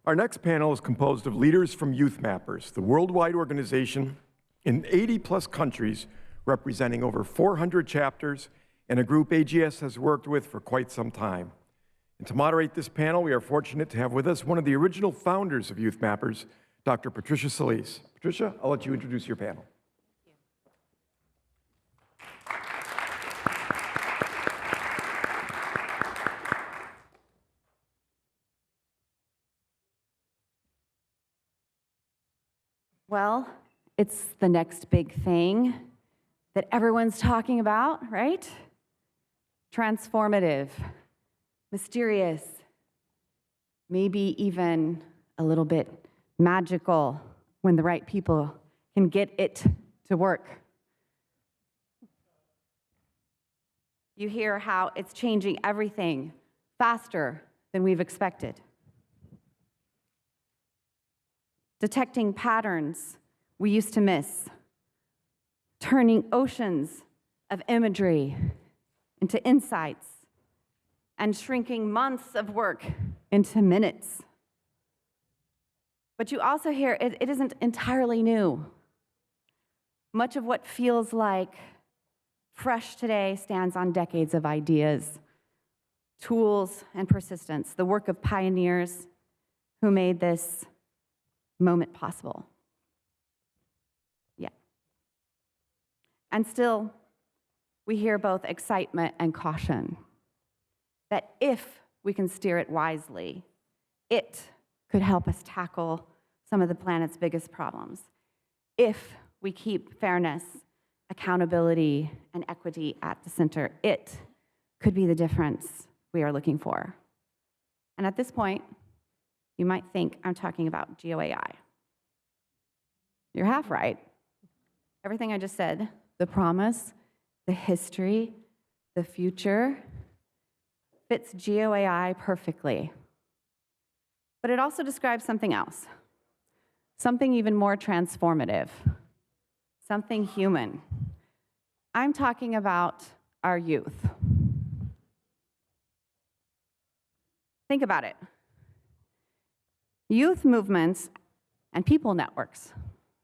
Our next panel is composed of leaders from YouthMappers, the worldwide organization in 80+ countries representing over 400 chapters and a group AGS has worked with for quite some time. And to moderate this panel, we are fortunate to have with us one of the original founders of YouthMappers, Dr. Patricia Solis. Patricia, I'll let you introduce your panel. Well, it's the next big thing that everyone's talking about, right? Transformative, mysterious, maybe even a little bit magical when the right people can get it to work. You hear how it's changing everything faster than we've expected. Detecting patterns we used to miss, turning oceans of imagery into insights, and shrinking months of work into minutes. But you also hear it isn't entirely new. Much of what feels like fresh today stands on decades of ideas, tools, and persistence, the work of pioneers who made this moment possible. Yeah. And still, we hear both excitement and caution that if we can steer it wisely, it could help us tackle some of the planet's biggest problems. If we keep fairness, accountability, and equity at the center, it could be the difference we are looking for. And at this point, you might think I'm talking about GeoAI. You're half right. Everything I just said, the promise, the history, the future, fits GeoAI perfectly. But it also describes something else, something even more transformative, something human. I'm talking about our youth. Think about it. Youth movements and people networks,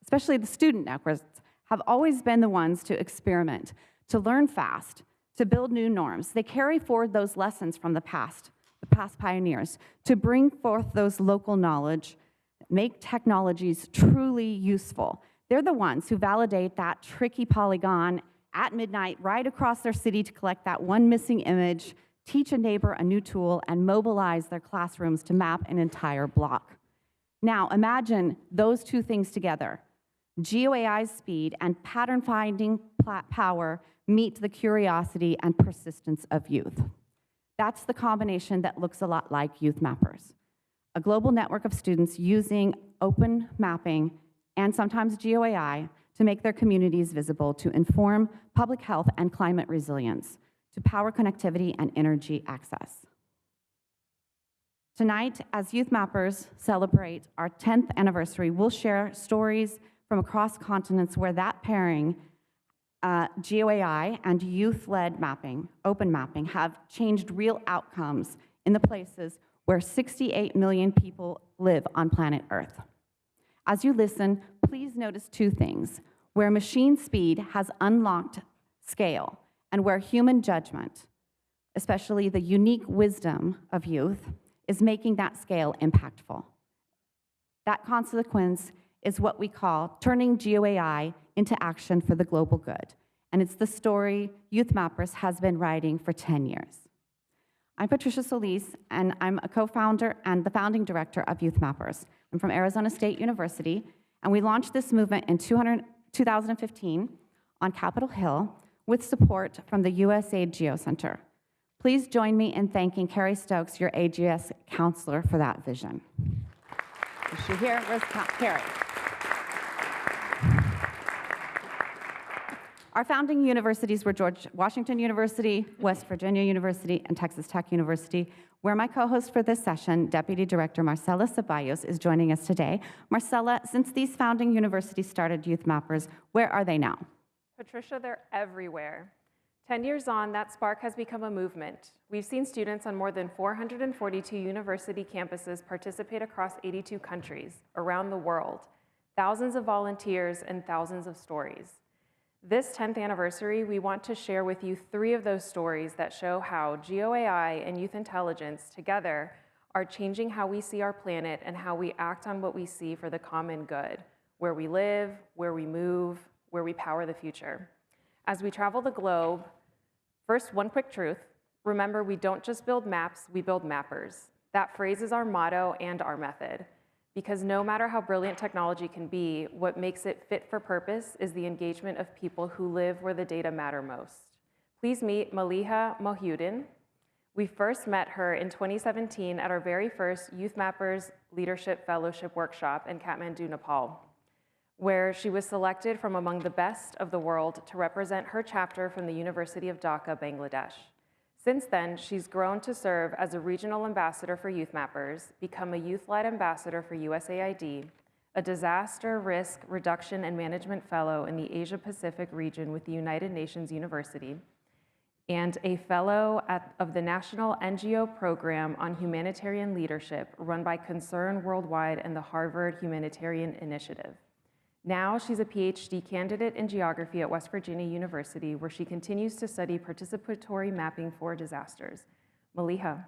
especially the student networks, have always been the ones to experiment, to learn fast, to build new norms. They carry forward those lessons from the past pioneers, to bring forth those local knowledge, make technologies truly useful. They're the ones who validate that tricky polygon at midnight right across their city to collect that one missing image, teach a neighbor a new tool, and mobilize their classrooms to map an entire block. Now, imagine those two things together. GeoAI's speed and pattern-finding power meet the curiosity and persistence of youth. That's the combination that looks a lot like YouthMappers, a global network of students using open mapping and sometimes GeoAI to make their communities visible, to inform public health and climate resilience, to power connectivity and energy access. Tonight, as YouthMappers celebrate our 10th anniversary, we'll share stories from across continents where that pairing, GeoAI and youth-led mapping, open mapping, have changed real outcomes in the places where 68 million people live on planet Earth. As you listen, please notice two things: where machine speed has unlocked scale, and where human judgment, especially the unique wisdom of youth, is making that scale impactful. That consequence is what we call turning GeoAI into action for the global good. And it's the story YouthMappers has been writing for 10 years. I'm Patricia Solis, and I'm a co-founder and the founding director of YouthMappers. I'm from Arizona State University, and we launched this movement in 2015 on Capitol Hill with support from the USAID Geo Center. Please join me in thanking Carrie Stokes, your AGS counselor, for that vision. Is she here? Where's Carrie? Our founding universities were George Washington University, West Virginia University, and Texas Tech University, where my co-host for this session, Deputy Director Marcela Zeballos, is joining us today. Marcela, since these founding universities started YouthMappers, where are they now? Patricia, they're everywhere. 10 years on, that spark has become a movement. We've seen students on more than 442 university campuses participate across 82 countries around the world, thousands of volunteers and thousands of stories. This 10th anniversary, we want to share with you 3 of those stories that show how GeoAI and youth intelligence together are changing how we see our planet and how we act on what we see for the common good, where we live, where we move, where we power the future. As we travel the globe, first, one quick truth. Remember, we don't just build maps, we build mappers. That phrase is our motto and our method. Because no matter how brilliant technology can be, what makes it fit for purpose is the engagement of people who live where the data matter most. Please meet Maliha Mohiuddin. We first met her in 2017 at our very first YouthMappers Leadership Fellowship Workshop in Kathmandu, Nepal, where she was selected from among the best of the world to represent her chapter from the University of Dhaka, Bangladesh. Since then, she's grown to serve as a regional ambassador for YouthMappers, become a youth-led ambassador for USAID, a disaster risk reduction and management fellow in the Asia-Pacific region with the United Nations University, and a fellow of the National NGO Program on Humanitarian Leadership run by Concern Worldwide and the Harvard Humanitarian Initiative. Now she's a PhD candidate in geography at West Virginia University, where she continues to study participatory mapping for disasters. Maliha,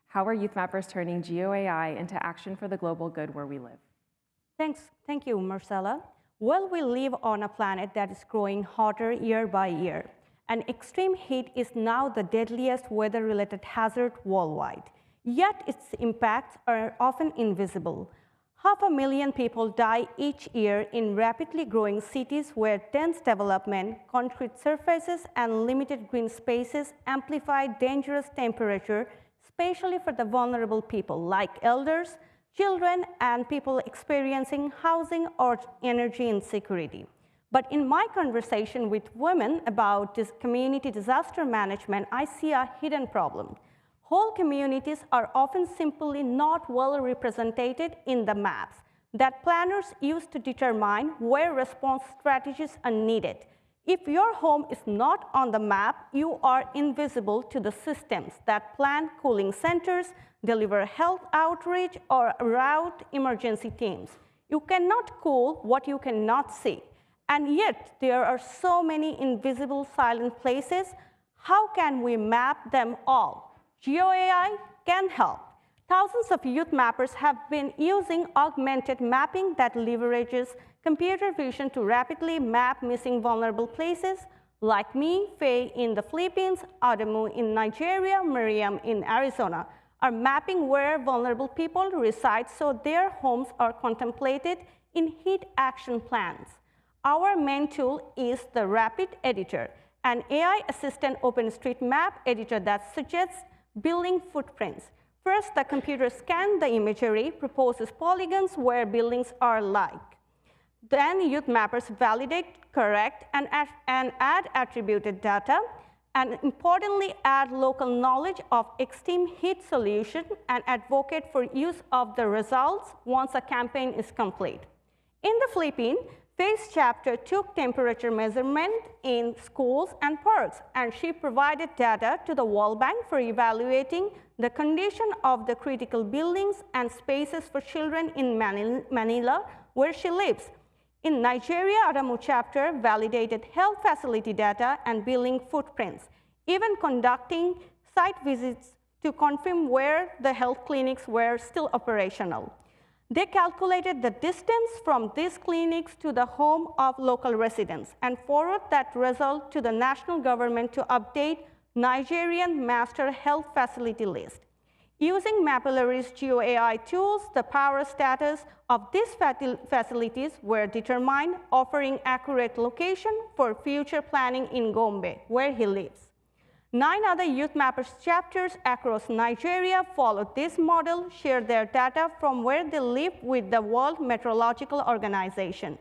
how are YouthMappers turning GeoAI into action for the global good where we live? Thank you, Marcela. Well, we live on a planet that is growing hotter year by year, and extreme heat is now the deadliest weather-related hazard worldwide. Yet its impacts are often invisible. 500,000 people die each year in rapidly growing cities where dense development, concrete surfaces, and limited green spaces amplify dangerous temperature, especially for the vulnerable people like elders, children, and people experiencing housing or energy insecurity. But in my conversation with women about this community disaster management, I see a hidden problem. Whole communities are often simply not well represented in the maps that planners use to determine where response strategies are needed. If your home is not on the map, you are invisible to the systems that plan cooling centers, deliver health outreach, or route emergency teams. You cannot cool what you cannot see. And yet, there are so many invisible silent places. How can we map them all? GeoAI can help. Thousands of youth mappers have been using augmented mapping that leverages computer vision to rapidly map missing vulnerable places, like me, Faye in the Philippines, Adamu in Nigeria, Miriam in Arizona, are mapping where vulnerable people reside so their homes are contemplated in heat action plans. Our main tool is the Rapid Editor, an AI assistant OpenStreetMap editor that suggests building footprints. First, the computer scans the imagery, proposes polygons where buildings are like. Then youth mappers validate, correct, and add attributed data, and importantly, add local knowledge of extreme heat solution and advocate for use of the results once a campaign is complete. In the Philippines, Faye's chapter took temperature measurement in schools and parks, and she provided data to the World Bank for evaluating the condition of the critical buildings and spaces for children in Manila, where she lives. In Nigeria, Adamu chapter validated health facility data and building footprints, even conducting site visits to confirm where the health clinics were still operational. They calculated the distance from these clinics to the home of local residents and forwarded that result to the national government to update Nigerian master health facility list. Using Mapillary's GeoAI tools, the power status of these facilities were determined, offering accurate location for future planning in Gombe, where he lives. 9 other Youth Mappers chapters across Nigeria followed this model, shared their data from where they live with the World Meteorological Organization.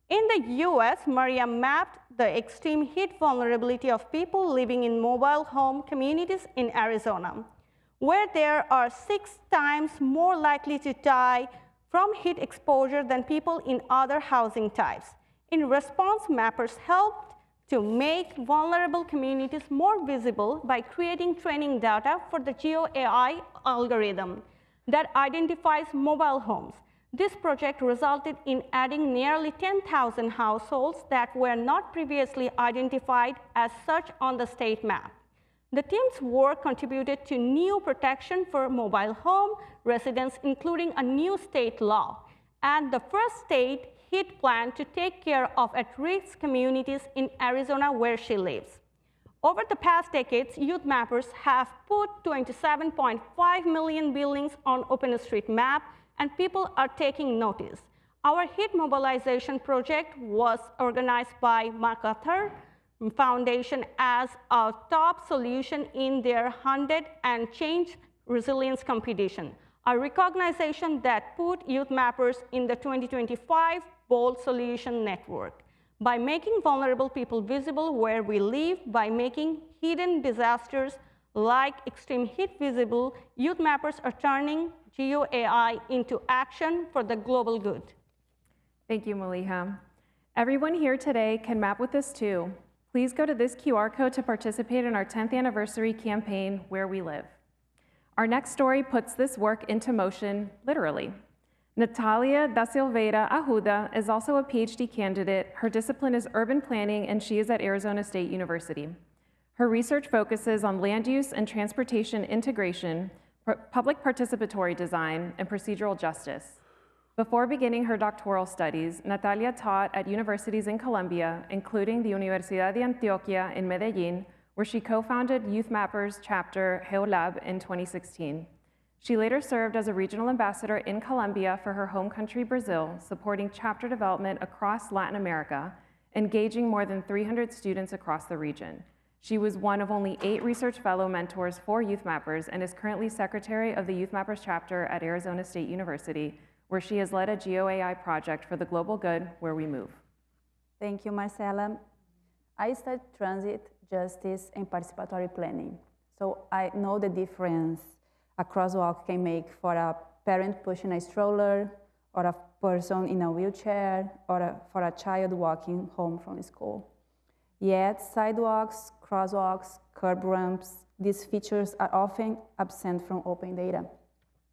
In the US, Miriam mapped the extreme heat vulnerability of people living in mobile home communities in Arizona, where there are 6 times more likely to die from heat exposure than people in other housing types. In response, mappers helped to make vulnerable communities more visible by creating training data for the GeoAI algorithm that identifies mobile homes. This project resulted in adding nearly 10,000 households that were not previously identified as such on the state map. The team's work contributed to new protection for mobile home residents, including a new state law, and the first state heat plan to take care of at-risk communities in Arizona where she lives. Over the past decades, YouthMappers have put 27.5 million buildings on OpenStreetMap, and people are taking notice. Our heat mobilization project was organized by MacArthur Foundation as a top solution in their 100 and Change Resilience competition, a recognition that put YouthMappers in the 2025 Bold Solution Network. By making vulnerable people visible where we live, by making hidden disasters like extreme heat visible, YouthMappers are turning GeoAI into action for the global good. Thank you, Maliha. Everyone here today can map with us too. Please go to this QR code to participate in our 10th anniversary campaign, Where We Live. Our next story puts this work into motion, literally. Natália da Silveira Arruda is also a PhD candidate. Her discipline is urban planning, and she is at Arizona State University. Her research focuses on land use and transportation integration, public participatory design, and procedural justice. Before beginning her doctoral studies, Natália taught at universities in Colombia, including the Universidad de Antioquia in Medellín, where she co-founded YouthMappers chapter GeoLab in 2016. She later served as a regional ambassador in Colombia for her home country, Brazil, supporting chapter development across Latin America, engaging more than 300 students across the region. She was one of only 8 research fellow mentors for YouthMappers and is currently secretary of the YouthMappers chapter at Arizona State University, where she has led a GeoAI project for the global good, Where We Move. Thank you, Marcela. I studied transit, justice, and participatory planning. So I know the difference a crosswalk can make for a parent pushing a stroller, or a person in a wheelchair, or for a child walking home from school. Yet sidewalks, crosswalks, curb ramps, these features are often absent from open data.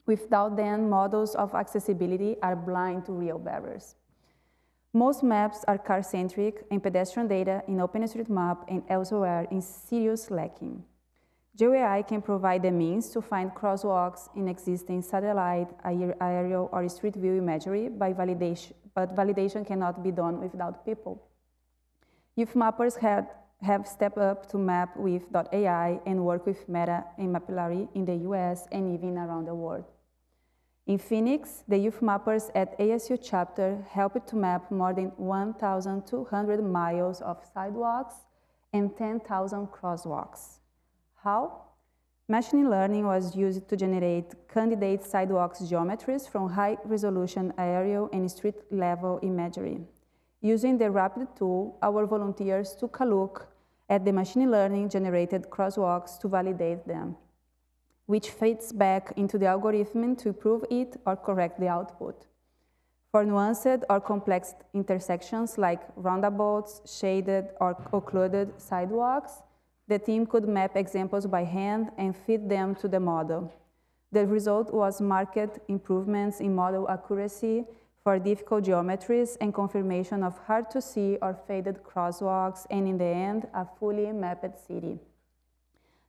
Without them, models of accessibility are blind to real barriers. Most maps are car-centric, and pedestrian data in OpenStreetMap and elsewhere is seriously lacking. GeoAI can provide the means to find crosswalks in existing satellite, aerial, or street view imagery by validation, but validation cannot be done without people. YouthMappers have stepped up to map with AI and work with Meta and Mapillary in the US and even around the world. In Phoenix, the YouthMappers at ASU chapter helped to map more than 1,200 miles of sidewalks and 10,000 crosswalks. How? Machine learning was used to generate candidate sidewalks geometries from high-resolution aerial and street-level imagery. Using the Rapid tool, our volunteers took a look at the machine learning-generated crosswalks to validate them, which feeds back into the algorithm to improve it or correct the output. For nuanced or complex intersections like roundabouts, shaded or occluded sidewalks, the team could map examples by hand and feed them to the model. The result was marked improvements in model accuracy for difficult geometries and confirmation of hard-to-see or faded crosswalks, and in the end, a fully mapped city.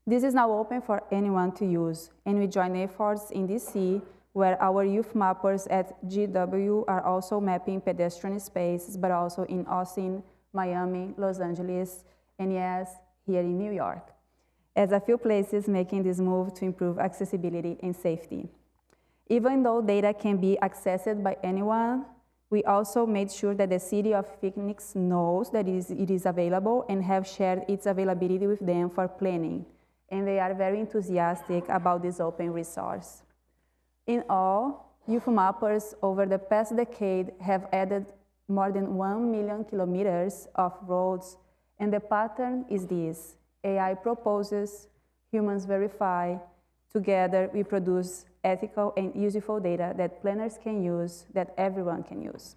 This is now open for anyone to use, and we join efforts in DC, where our YouthMappers at GW are also mapping pedestrian spaces, but also in Austin, Miami, Los Angeles, and yes, here in New York, as a few places making this move to improve accessibility and safety. Even though data can be accessed by anyone, we also made sure that the city of Phoenix knows that it is available and have shared its availability with them for planning. And they are very enthusiastic about this open resource. In all, YouthMappers over the past decade have added more than 1 million kilometers of roads, and the pattern is this: AI proposes, humans verify, together we produce ethical and useful data that planners can use, that everyone can use.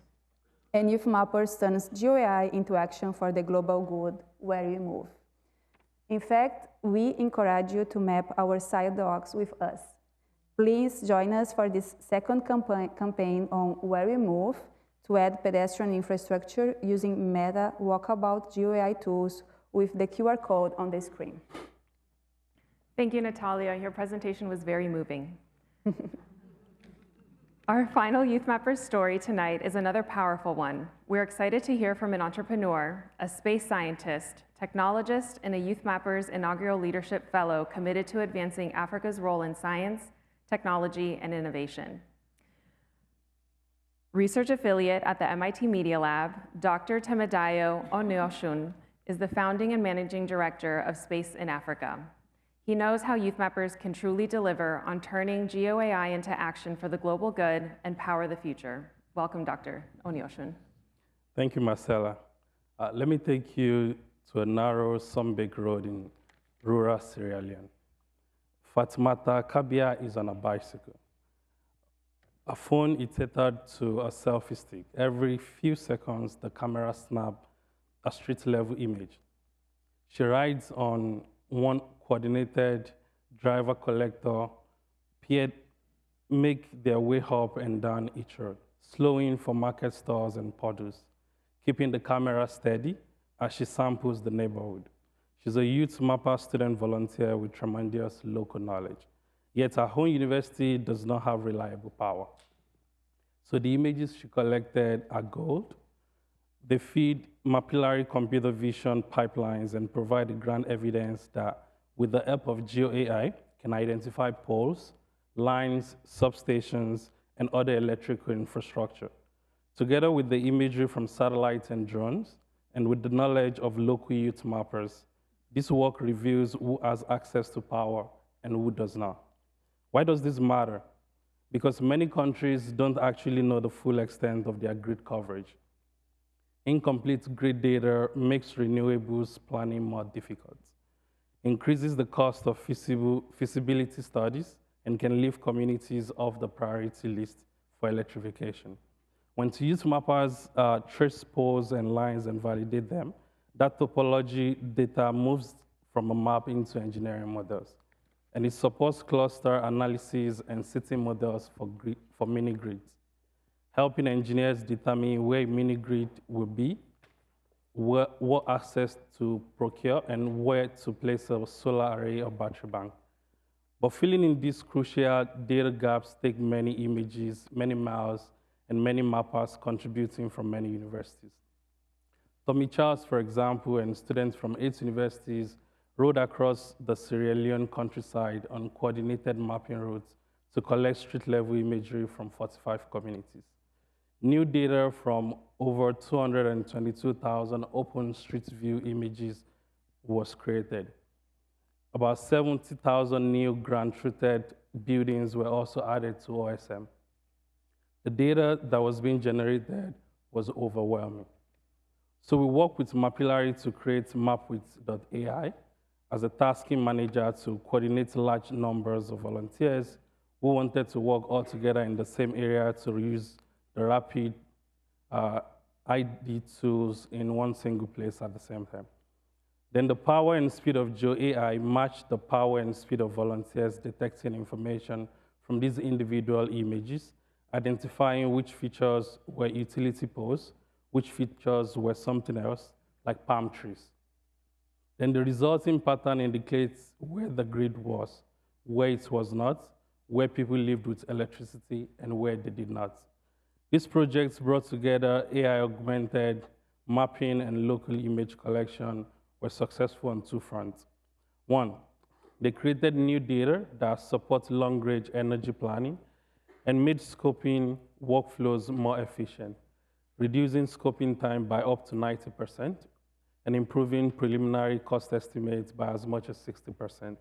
And YouthMappers turns GeoAI into action for the global good, where we move. In fact, we encourage you to map our sidewalks with us. Please join us for this second campaign on where we move to add pedestrian infrastructure using Meta Walkabout GeoAI tools with the QR code on the screen. Thank you, Natalia. Your presentation was very moving. Our final YouthMappers story tonight is another powerful one. We're excited to hear from an entrepreneur, a space scientist, technologist, and a YouthMappers inaugural leadership fellow committed to advancing Africa's role in science, technology, and innovation. Research affiliate at the MIT Media Lab, Dr. Temidayo Oniosun is the founding and managing director of Space in Africa. He knows how YouthMappers can truly deliver on turning GeoAI into action for the global good and power the future. Welcome, Dr. Oniosun. Thank you, Marcela. Let me take you to a narrow Sumbik road in rural Sierra Leone. Fatimata Kabia is on a bicycle. A phone is tethered to a selfie stick. Every few seconds, the camera snaps a street-level image. She rides on one coordinated driver collector, make their way up and down each road, slowing for market stalls and puddles, keeping the camera steady as she samples the neighborhood. She's a YouthMapper student volunteer with tremendous local knowledge. Yet her home university does not have reliable power. So the images she collected are gold. They feed mapillary computer vision pipelines and provide the ground evidence that, with the help of GeoAI, can identify poles, lines, substations, and other electrical infrastructure. Together with the imagery from satellites and drones, and with the knowledge of local YouthMappers, this work reveals who has access to power and who does not. Why does this matter? Because many countries don't actually know the full extent of their grid coverage. Incomplete grid data makes renewables planning more difficult, increases the cost of feasibility studies, and can leave communities off the priority list for electrification. When YouthMappers trace poles and lines and validate them, that topology data moves from a map into engineering models. And it supports cluster analysis and city models for mini-grids, helping engineers determine where a mini-grid will be, what access to procure, and where to place a solar array or battery bank. But filling in these crucial data gaps take many images, many miles, and many mappers contributing from many universities. Tommy Charles, for example, and students from 8 universities rode across the Sierra Leone countryside on coordinated mapping routes to collect street-level imagery from 45 communities. New data from over 222,000 open street view images was created. About 70,000 new grant-treated buildings were also added to OSM. The data that was being generated was overwhelming. So we worked with Mapillary to create Mapwith.ai as a tasking manager to coordinate large numbers of volunteers who wanted to work all together in the same area to use the rapid ID tools in one single place at the same time. Then the power and speed of GeoAI matched the power and speed of volunteers detecting information from these individual images, identifying which features were utility poles, which features were something else, like palm trees. Then the resulting pattern indicates where the grid was, where it was not, where people lived with electricity, and where they did not. These projects brought together AI-augmented mapping and local image collection were successful on 2 fronts. 1, they created new data that supports long-range energy planning and made scoping workflows more efficient, reducing scoping time by up to 90% and improving preliminary cost estimates by as much as 60%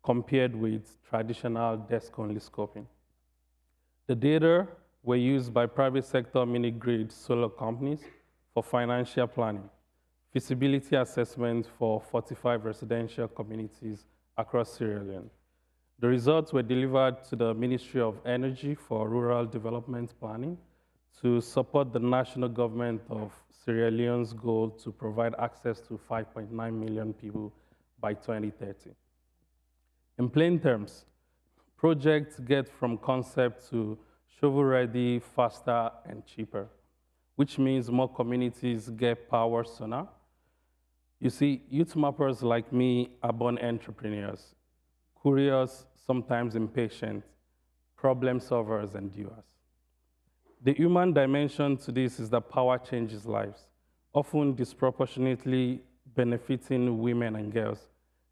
compared with traditional desk-only scoping. The data were used by private sector mini-grid solar companies for financial planning, feasibility assessment for 45 residential communities across Sierra Leone. The results were delivered to the Ministry of Energy for Rural Development Planning to support the national government of Sierra Leone's goal to provide access to 5.9 million people by 2030. In plain terms, projects get from concept to shovel-ready faster and cheaper, which means more communities get power sooner. You see, YouthMappers like me are born entrepreneurs, curious, sometimes impatient, problem solvers and doers. The human dimension to this is that power changes lives, often disproportionately benefiting women and girls.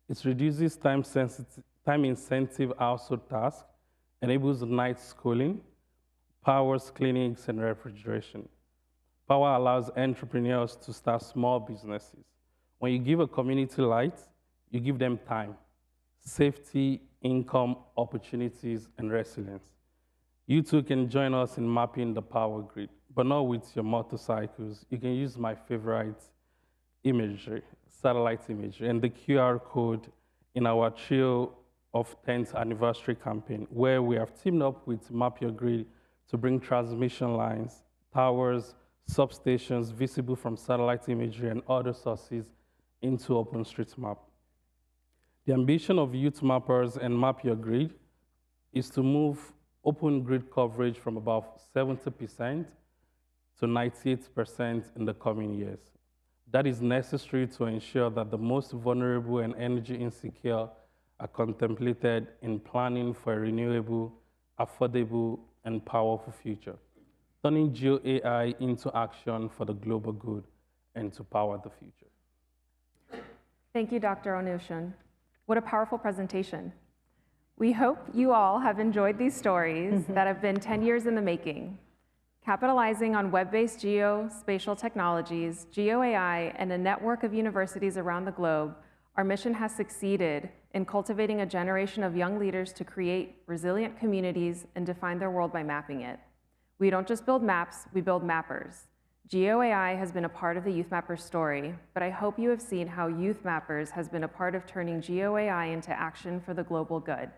It reduces time-intensive household tasks, enables night schooling, powers clinics and refrigeration. Power allows entrepreneurs to start small businesses. When you give a community light, you give them time, safety, income, opportunities, and resilience. You too can join us in mapping the power grid, but not with your motorcycles. You can use my favorite imagery, satellite imagery, and the QR code in our Trio of 10th anniversary campaign, where we have teamed up with Map Your Grid to bring transmission lines, towers, substations visible from satellite imagery and other sources into OpenStreetMap. The ambition of YouthMappers and Map Your Grid is to move open grid coverage from about 70% to 98% in the coming years. That is necessary to ensure that the most vulnerable and energy insecure are contemplated in planning for a renewable, affordable, and powerful future, turning GeoAI into action for the global good and to power the future. Thank you, Dr. Oniosun. What a powerful presentation. We hope you all have enjoyed these stories that have been 10 years in the making. Capitalizing on web-based geospatial technologies, GeoAI, and a network of universities around the globe, our mission has succeeded in cultivating a generation of young leaders to create resilient communities and define their world by mapping it. We don't just build maps, we build mappers. GeoAI has been a part of the YouthMappers story, but I hope you have seen how YouthMappers has been a part of turning GeoAI into action for the global good,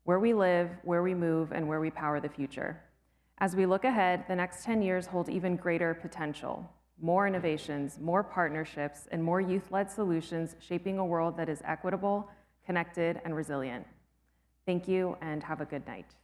where we live, where we move, and where we power the future. As we look ahead, the next 10 years hold even greater potential. More innovations, more partnerships, and more youth-led solutions shaping a world that is equitable, connected, and resilient. Thank you, and have a good night.